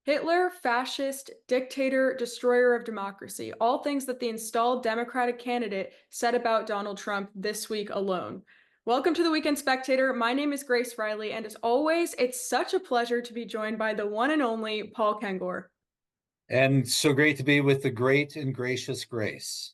Hitler, fascist, dictator, destroyer of democracy. All things that the installed Democratic candidate said about Donald Trump this week alone. Welcome to the Weekend Spectator. My name is Grace Reilly, and as always, it's such a pleasure to be joined by the one and only Paul Kengor. And so great to be with the great and gracious Grace.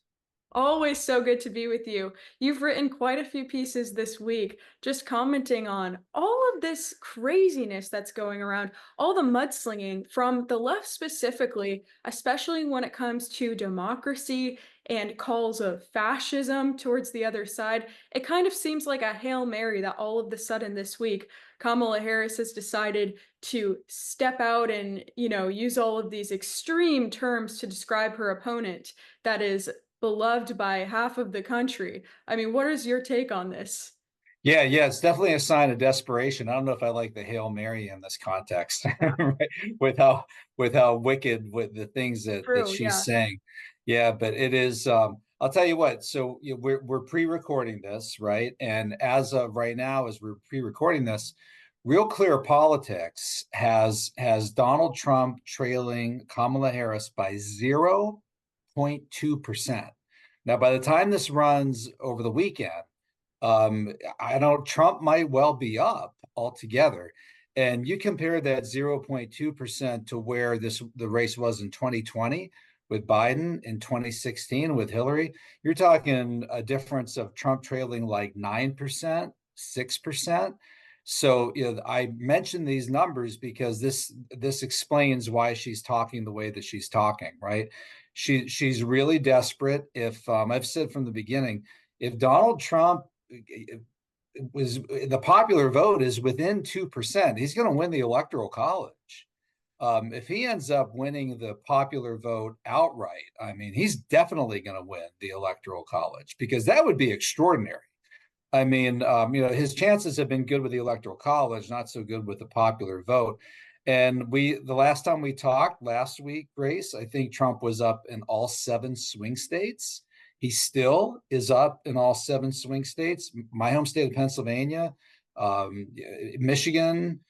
Always so good to be with you. You've written quite a few pieces this week, just commenting on all of this craziness that's going around, all the mudslinging from the left specifically, especially when it comes to democracy and calls of fascism towards the other side. It kind of seems like a Hail Mary that all of the sudden this week, Kamala Harris has decided to step out and, use all of these extreme terms to describe her opponent that is beloved by half of the country. I mean, what is your take on this? Yeah, it's definitely a sign of desperation. I don't know if I like the Hail Mary in this context, right? With how wicked with the things that True, she's yeah. saying. Yeah, but it is I'll tell you what, so we're pre-recording this, right? And as of right now, as we're pre-recording this, Real Clear Politics has Donald Trump trailing Kamala Harris by 0.2%. Now, by the time this runs over the weekend, I don't, Trump might well be up altogether. And you compare that 0.2% to where the race was in 2020 with Biden, in 2016 with Hillary, you're talking a difference of Trump trailing like 9%, 6%. So, I mention these numbers because this explains why she's talking the way that she's talking, right? She's really desperate. If I've said from the beginning, if Donald Trump was the popular vote is within 2%, he's going to win the electoral college. If he ends up winning the popular vote outright, I mean, he's definitely going to win the electoral college because that would be extraordinary. I mean, his chances have been good with the electoral college, not so good with the popular vote. And the last time we talked last week, Grace, I think Trump was up in all 7 swing states. He still is up in all 7 swing states. My home state of Pennsylvania, Michigan,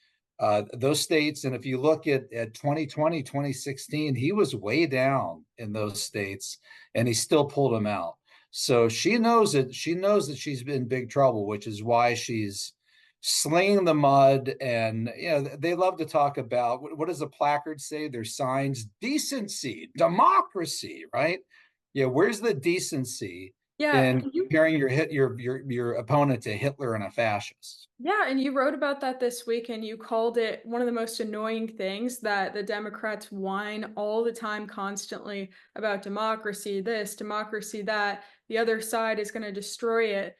those states. And if you look at 2020, 2016, he was way down in those states and he still pulled them out. So she knows it. She knows that she's in big trouble, which is why she's slinging the mud. And they love to talk about what does the placard say? Their signs: decency, democracy, right? Yeah, where's the decency Yeah, in and you comparing your opponent to Hitler and a fascist? yeah, and you wrote about that this week and you called it one of the most annoying things that the Democrats whine all the time constantly about democracy, this, democracy, that. The other side is going to destroy it.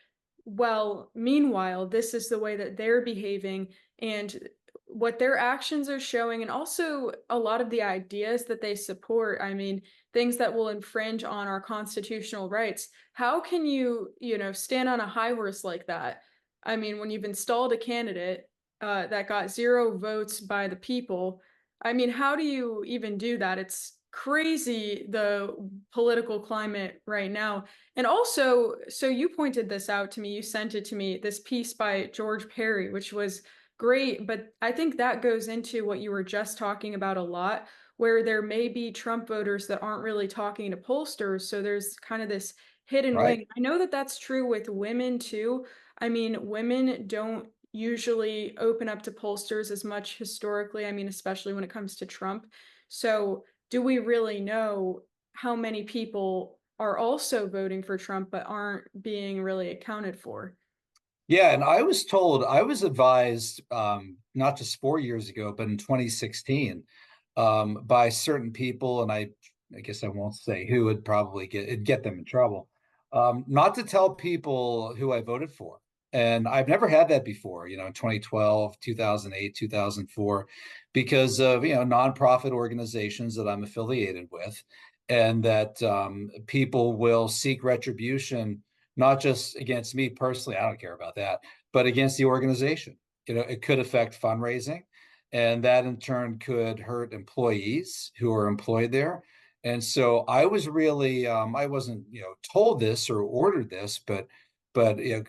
Well, meanwhile, this is the way that they're behaving and what their actions are showing, and also a lot of the ideas that they support. I mean, things that will infringe on our constitutional rights. How can you, stand on a high horse like that? I mean, when you've installed a candidate that got zero votes by the people, I mean, how do you even do that? It's crazy the political climate right now. And also, so you pointed this out to me, you sent it to me, this piece by George Perry, which was great. But I think that goes into what you were just talking about a lot, where there may be Trump voters that aren't really talking to pollsters. So there's kind of this hidden Right. wing. I know that that's true with women too. I mean, women don't usually open up to pollsters as much historically. I mean, especially when it comes to Trump. So, do we really know how many people are also voting for Trump but aren't being really accounted for? Yeah, and I was advised, not just 4 years ago, but in 2016, by certain people, and I guess I won't say who would probably get them in trouble, not to tell people who I voted for. And I've never had that before, in 2012, 2008, 2004, because of, nonprofit organizations that I'm affiliated with, and that people will seek retribution not just against me personally, I don't care about that, but against the organization. It could affect fundraising, and that in turn could hurt employees who are employed there. And so I was really, I wasn't, told this or ordered this, but they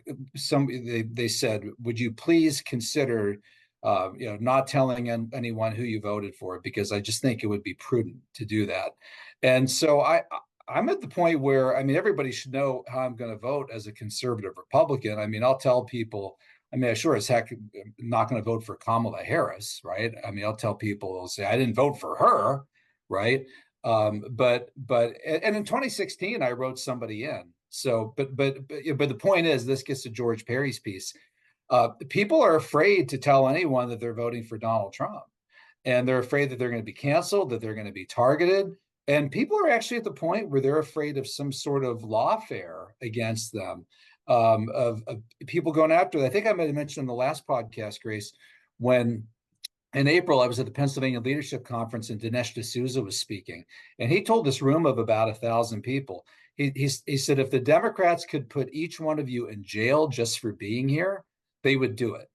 said, would you please consider not telling anyone who you voted for, because I just think it would be prudent to do that. And so I'm at the point where, I mean, everybody should know how I'm going to vote as a conservative Republican. I mean, I'll tell people, I mean, I sure as heck am not going to vote for Kamala Harris, right? I mean, I'll tell people, they'll say, I didn't vote for her, right? And in 2016, I wrote somebody in. So, but the point is, this gets to George Perry's piece. People are afraid to tell anyone that they're voting for Donald Trump, and they're afraid that they're going to be canceled, that they're going to be targeted. And people are actually at the point where they're afraid of some sort of lawfare against them, of people going after it. I think I might have mentioned in the last podcast, Grace, when in April, I was at the Pennsylvania Leadership Conference and Dinesh D'Souza was speaking. And he told this room of about 1,000 people. He said, if the Democrats could put each one of you in jail just for being here, they would do it.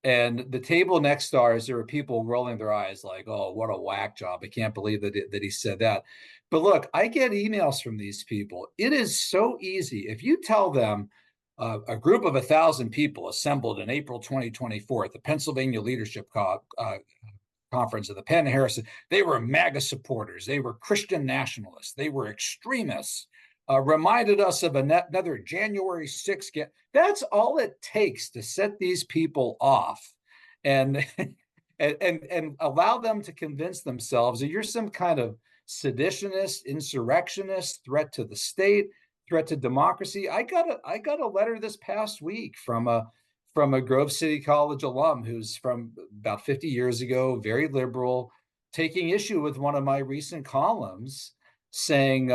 And the table next to ours, there were people rolling their eyes like, oh, what a whack job. I can't believe that he said that. But look, I get emails from these people. It is so easy. If you tell them a group of 1,000 people assembled in April 2024 at the Pennsylvania Leadership Conference of the Penn Harrison, they were MAGA supporters. They were Christian nationalists. They were extremists. Reminded us of another January 6th. That's all it takes to set these people off, and and allow them to convince themselves that you're some kind of seditionist, insurrectionist, threat to the state, threat to democracy. I got a letter this past week from a Grove City College alum who's from about 50 years ago, very liberal, taking issue with one of my recent columns, saying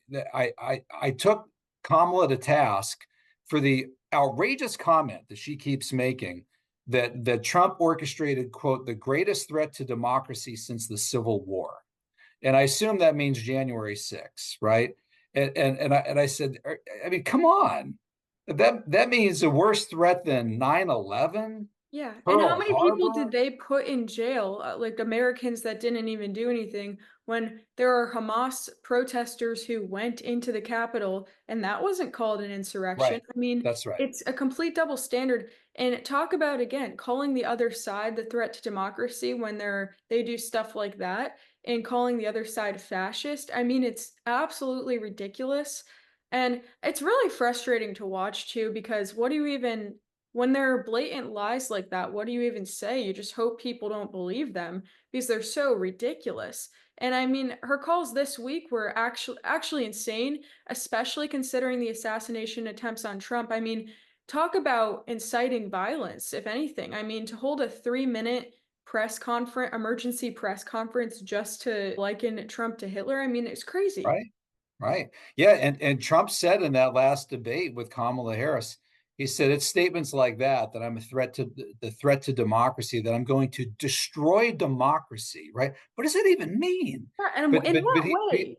that I took Kamala to task for the outrageous comment that she keeps making that Trump orchestrated, quote, the greatest threat to democracy since the Civil War. And I assume that means January 6th, right? And I said, I mean, come on. That means a worse threat than 9/11, Yeah, and how Pearl many people did Harbor, they put in jail, like Americans that didn't even do anything, when there are Hamas protesters who went into the Capitol and that wasn't called an insurrection? right? I mean, That's right. it's a complete double standard. And talk about again calling the other side the threat to democracy when they do stuff like that, and calling the other side fascist. I mean, it's absolutely ridiculous. And it's really frustrating to watch too, because what do you even when there are blatant lies like that, what do you even say? You just hope people don't believe them because they're so ridiculous. And I mean, her calls this week were actually insane, especially considering the assassination attempts on Trump. I mean, talk about inciting violence, if anything. I mean, to hold a 3-minute emergency press conference just to liken Trump to Hitler, I mean, it's crazy. Right. Right. Yeah. And Trump said in that last debate with Kamala Harris, he said it's statements like that I'm a threat to the threat to democracy, that I'm going to destroy democracy. Right. What does that even mean? Yeah, and But in but but what he way?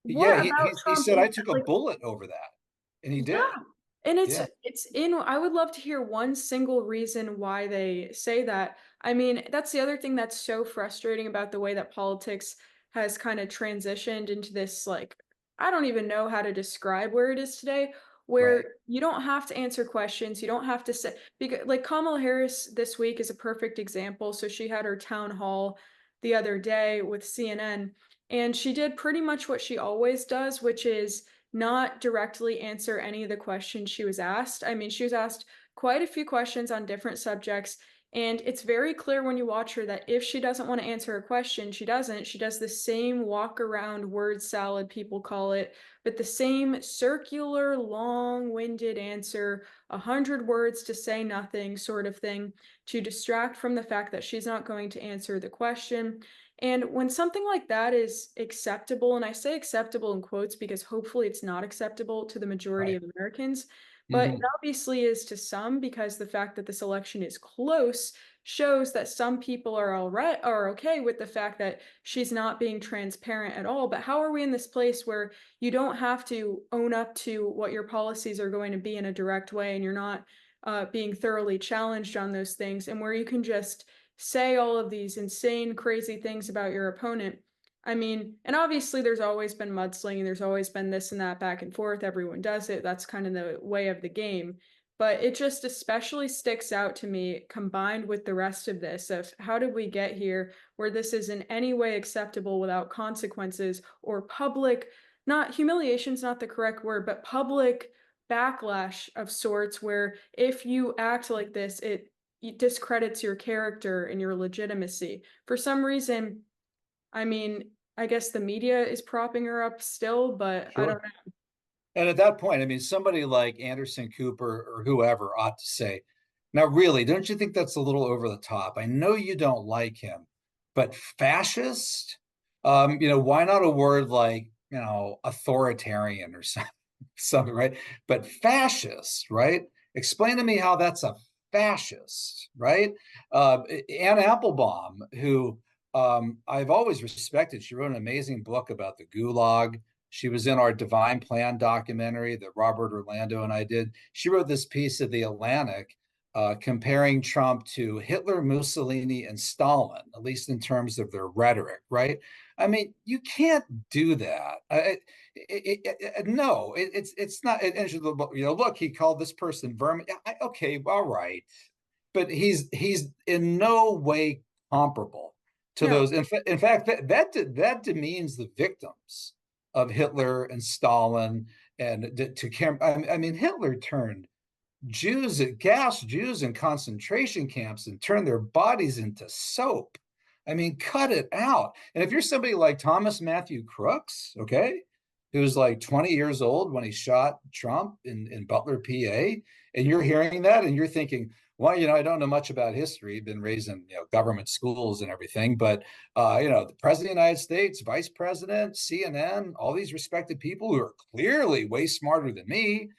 yeah, What about he Trump said is I took a like bullet over that. And he yeah, did. and Yeah. it's in I would love to hear one single reason why they say that. I mean, that's the other thing that's so frustrating about the way that politics has kind of transitioned into this like I don't even know how to describe where it is today, where Right. you don't have to answer questions, you don't have to say because like Kamala Harris this week is a perfect example. So she had her town hall the other day with CNN, and she did pretty much what she always does, which is not directly answer any of the questions she was asked. I mean, she was asked quite a few questions on different subjects, and it's very clear when you watch her that if she doesn't want to answer a question, she doesn't. She does the same walk around word salad, people call it, but the same circular, long winded answer, 100 words to say nothing sort of thing to distract from the fact that she's not going to answer the question. And when something like that is acceptable, and I say acceptable in quotes because hopefully it's not acceptable to the majority Right. of Americans, but it Hmm. obviously is to some because the fact that this election is close shows that some people are all right are okay with the fact that she's not being transparent at all. But how are we in this place where you don't have to own up to what your policies are going to be in a direct way and you're not being thoroughly challenged on those things, and where you can just say all of these insane, crazy things about your opponent? I mean, and obviously there's always been mudslinging, there's always been this and that back and forth. Everyone does it. That's kind of the way of the game. But it just especially sticks out to me combined with the rest of this of how did we get here where this is in any way acceptable without consequences or public, not humiliation's not the correct word, but public backlash of sorts where if you act like this, it discredits your character and your legitimacy. For some reason, I mean, I guess the media is propping her up still, but I don't Sure. And at that point, I mean, somebody like Anderson Cooper or whoever ought to say, now, really, don't you think that's a little over the top? I know you don't like him, but fascist? Why not a word like, authoritarian or something, something, right? But fascist, right? Explain to me how that's a fascist, right? Anne Applebaum, who I've always respected, she wrote an amazing book about the Gulag. She was in our Divine Plan documentary that Robert Orlando and I did. She wrote this piece of The Atlantic comparing Trump to Hitler, Mussolini, and Stalin, at least in terms of their rhetoric, right? I mean, you can't do that. No, it's not. Look, he called this person vermin. Okay, all right, but he's in no way comparable to know. those. In fact, that demeans the victims of Hitler and Stalin and I mean, Hitler turned gassed Jews in concentration camps and turned their bodies into soap. I mean, cut it out. And if you're somebody like Thomas Matthew Crooks, okay, who was like 20 years old when he shot Trump in Butler, PA, and you're hearing that and you're thinking, well, I don't know much about history, been raised in government schools and everything, but the president of the United States, vice president, CNN, all these respected people who are clearly way smarter than me,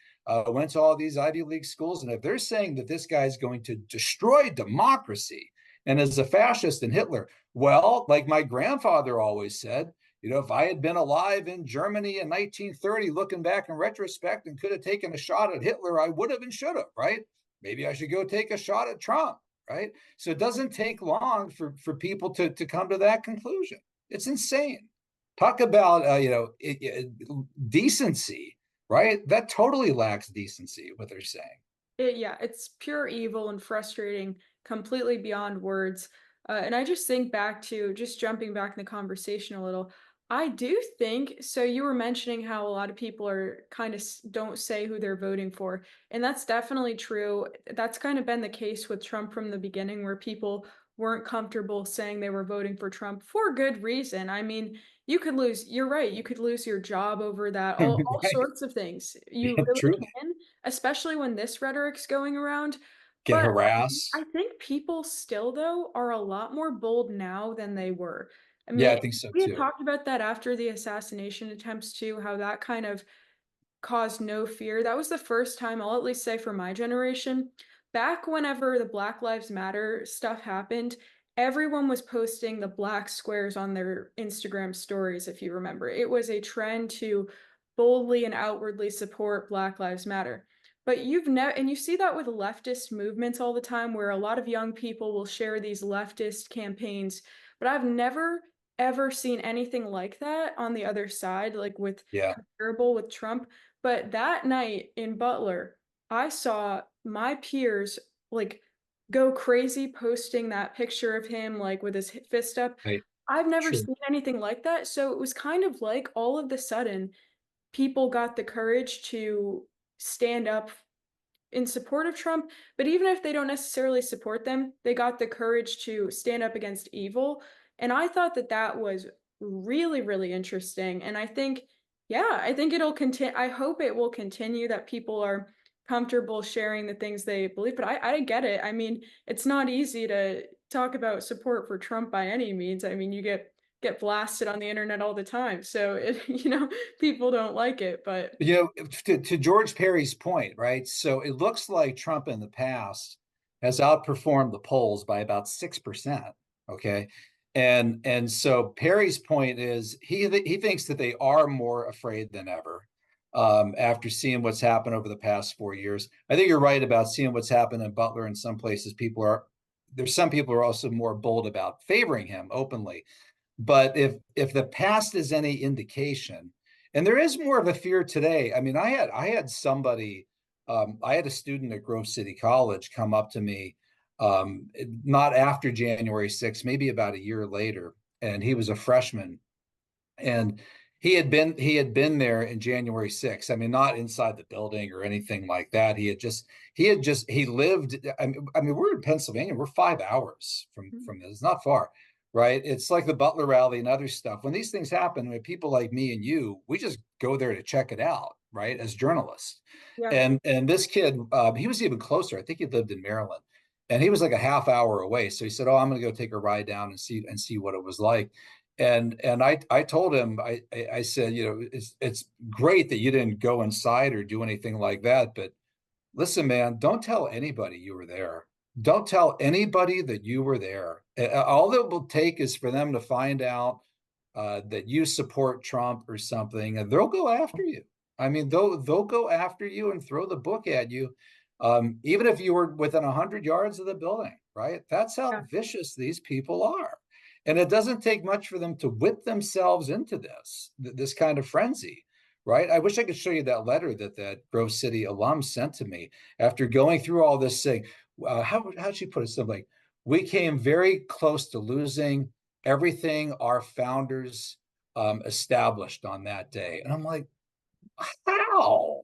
went to all these Ivy League schools. And if they're saying that this guy is going to destroy democracy and is a fascist and Hitler, well, like my grandfather always said, if I had been alive in Germany in 1930, looking back in retrospect and could have taken a shot at Hitler, I would have and should have, right? Maybe I should go take a shot at Trump, right? So it doesn't take long for people to come to that conclusion. It's insane. Talk about, decency, right? That totally lacks decency, what they're saying. Yeah, it's pure evil and frustrating, completely beyond words. And I just think back to just jumping back in the conversation a little. I do think so. You were mentioning how a lot of people are kind of don't say who they're voting for, and that's definitely true. That's kind of been the case with Trump from the beginning, where people weren't comfortable saying they were voting for Trump for good reason. I mean, you could lose, you're right, you could lose your job over that, all Right? sorts of things. You Yeah, really truly. can, especially when this rhetoric's going around. Get But harassed. I think people still, though, are a lot more bold now than they were. I Yeah, mean, I think so we had too. talked about that after the assassination attempts too, how that kind of caused no fear. That was the first time, I'll at least say for my generation, back whenever the Black Lives Matter stuff happened, everyone was posting the black squares on their Instagram stories, if you remember. It was a trend to boldly and outwardly support Black Lives Matter. But you've never, and you see that with leftist movements all the time, where a lot of young people will share these leftist campaigns. But I've never, ever seen anything like that on the other side, like with Yeah. comparable with Trump. But that night in Butler, I saw my peers like go crazy posting that picture of him like with his fist up. Right. I've never Sure. seen anything like that. So it was kind of like all of the sudden people got the courage to stand up in support of Trump, but even if they don't necessarily support them, they got the courage to stand up against evil. And I thought that that was really, really interesting. And I think, yeah, I think it'll continue. I hope it will continue that people are comfortable sharing the things they believe. But I get it. I mean, it's not easy to talk about support for Trump by any means. I mean, you get blasted on the internet all the time. So it, people don't like it, but To George Perry's point, right? So it looks like Trump in the past has outperformed the polls by about 6%. Okay. And so Perry's point is he thinks that they are more afraid than ever after seeing what's happened over the past 4 years. I think you're right about seeing what's happened in Butler. In some places, there's some people who are also more bold about favoring him openly. But if the past is any indication, and there is more of a fear today. I mean, I had somebody I had a student at Grove City College come up to me, not after January 6th, maybe about a year later, and he was a freshman, and he had been there in January 6th. I mean, not inside the building or anything like that. He lived. I mean, we're in Pennsylvania. We're 5 hours from this. It's not far, right? It's like the Butler rally and other stuff. When these things happen, when people like me and you, we just go there to check it out, right? As journalists. Yeah. And this kid, he was even closer. I think he lived in Maryland, and he was like a half hour away. So he said, "Oh, I'm going to go take a ride down and see what it was like." And I told him, I said, it's great that you didn't go inside or do anything like that, but listen, man, don't tell anybody you were there. Don't tell anybody that you were there. All it will take is for them to find out that you support Trump or something, and they'll go after you. I mean, they'll go after you and throw the book at you, even if you were within 100 yards of the building, right? That's how Yeah. vicious these people are. And it doesn't take much for them to whip themselves into this kind of frenzy, right? I wish I could show you that letter that Grove City alum sent to me after going through all this, saying, how'd she put it? Something like, we came very close to losing everything our founders established on that day. And I'm like, how?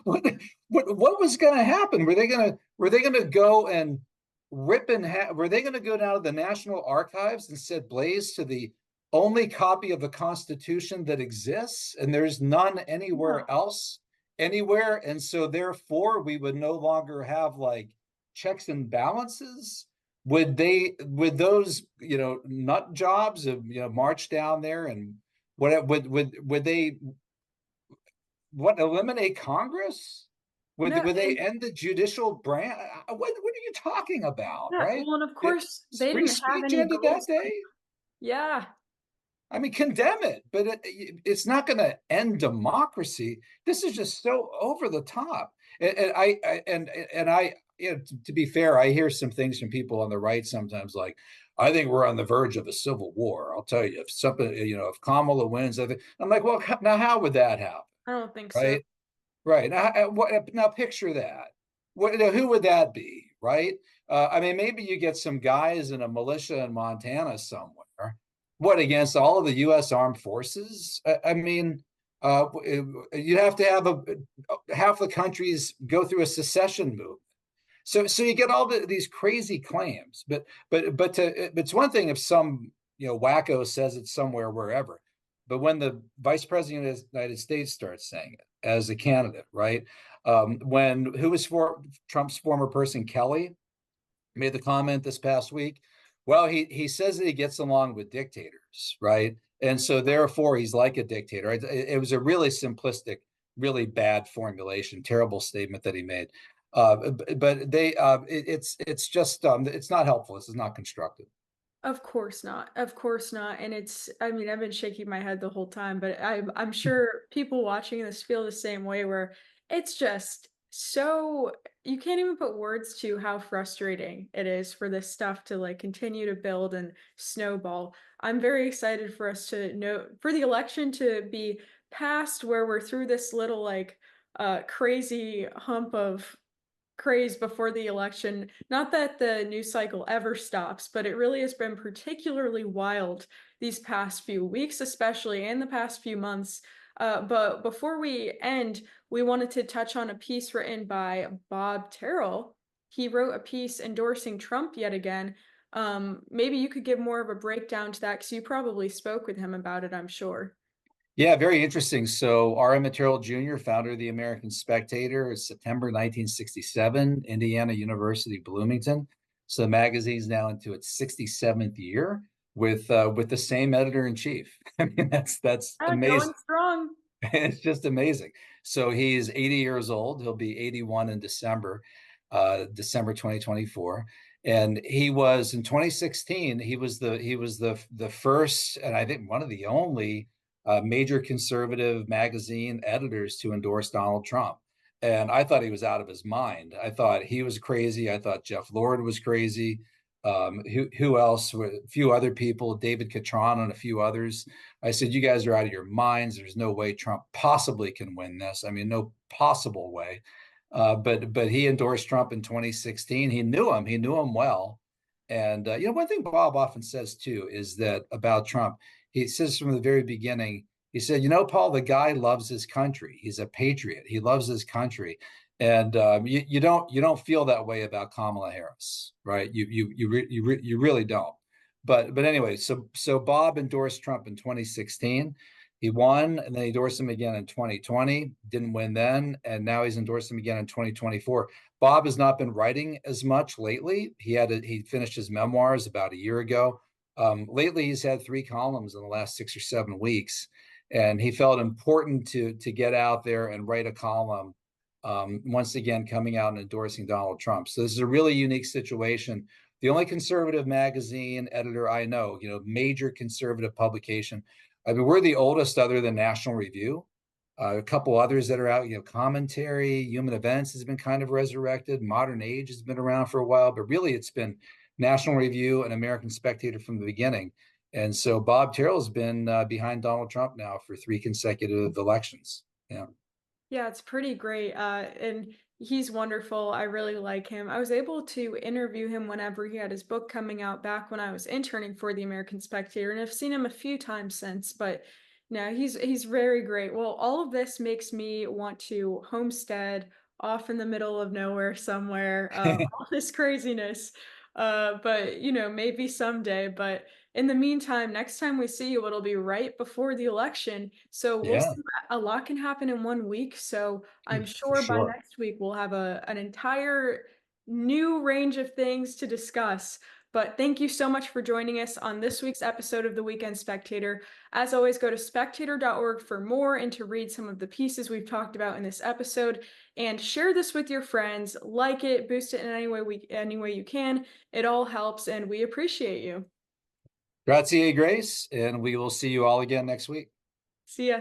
what, what was going to happen? Were they going to go and rip in half? Were they going to go down to the National Archives and set blaze to the only copy of the Constitution that exists, and there's none Yeah. anywhere else, anywhere? And so therefore, we would no longer have like checks and balances. Would those nut jobs of march down there, and would they eliminate Congress? Would No, would they and end the judicial branch? What are you talking about, yeah, right? well, and of It, course they free didn't have speech any ended that goals. day. Yeah. I mean, condemn it, but it's not going to end democracy. This is just so over the top. To be fair, I hear some things from people on the right sometimes, like, I think we're on the verge of a civil war. I'll tell you, if something, if Kamala wins, I'm like, well, now how would that happen, I don't think so. right? Right. Now picture that. Who would that be, right? I mean, maybe you get some guys in a militia in Montana somewhere. What, against all of the U.S. armed forces? I mean, you have to have half the countries go through a secession move. So you get all these crazy claims, but it's one thing if some wacko says it somewhere wherever, but when the vice president of the United States starts saying it as a candidate, right? When who was for Trump's former person, Kelly, made the comment this past week. Well, he says that he gets along with dictators, right? And so therefore he's like a dictator. It was a really simplistic, really bad formulation, terrible statement that he made. But it's just it's not helpful. This is not constructive. Of course not. Of course not. And I mean, I've been shaking my head the whole time, but I'm sure people watching this feel the same way where it's just so you can't even put words to how frustrating it is for this stuff to like continue to build and snowball. I'm very excited for us to know for the election to be passed where we're through this little like crazy hump of craze before the election. Not that the news cycle ever stops, but it really has been particularly wild these past few weeks, especially, and the past few months. But before we end, we wanted to touch on a piece written by Bob Terrell. He wrote a piece endorsing Trump yet again. Maybe you could give more of a breakdown to that because you probably spoke with him about it, I'm sure. Yeah, very interesting. So R.M. Material Jr., founder of the American Spectator, is September 1967, Indiana University, Bloomington. So the magazine's now into its 67th year with the same editor in chief. I mean, that's Going amazing. strong. It's just amazing. So he's 80 years old. He'll be 81 in December 2024. And he was in 2016, he was the first, and I think one of the only major conservative magazine editors to endorse Donald Trump. And I thought he was out of his mind. I thought he was crazy. I thought Jeff Lord was crazy. Who else? A few other people, David Catron and a few others. I said, you guys are out of your minds. There's no way Trump possibly can win this. I mean, no possible way. But he endorsed Trump in 2016. He knew him well. And one thing Bob often says too is that about Trump, he says from the very beginning, he said, Paul, the guy loves his country. He's a patriot. He loves his country. And you don't feel that way about Kamala Harris, right? You really don't. But anyway, so Bob endorsed Trump in 2016. He won, and then he endorsed him again in 2020. Didn't win then, and now he's endorsed him again in 2024. Bob has not been writing as much lately. He finished his memoirs about a year ago. Lately, he's had 3 columns in the last 6 or 7 weeks, and he felt important to get out there and write a column. Once again, coming out and endorsing Donald Trump. So this is a really unique situation. The only conservative magazine editor I know, major conservative publication. I mean, we're the oldest other than National Review. A couple others that are out, Commentary, Human Events has been kind of resurrected. Modern Age has been around for a while, but really it's been National Review and American Spectator from the beginning. And so Bob Terrell's been behind Donald Trump now for 3 consecutive elections. Yeah. Yeah, it's pretty great. And he's wonderful. I really like him. I was able to interview him whenever he had his book coming out back when I was interning for the American Spectator, and I've seen him a few times since, but no, he's very great. Well, all of this makes me want to homestead off in the middle of nowhere somewhere. All this craziness. But maybe someday. But in the meantime, next time we see you, it'll be right before the election. So we'll Yeah, see, a lot can happen in one week. So I'm for sure by sure. next week we'll have an entire new range of things to discuss. But thank you so much for joining us on this week's episode of the Weekend Spectator. As always, go to spectator.org for more and to read some of the pieces we've talked about in this episode. And share this with your friends, like it, boost it in any way you can. It all helps, and we appreciate you. Grazie, Grace, and we will see you all again next week. See ya.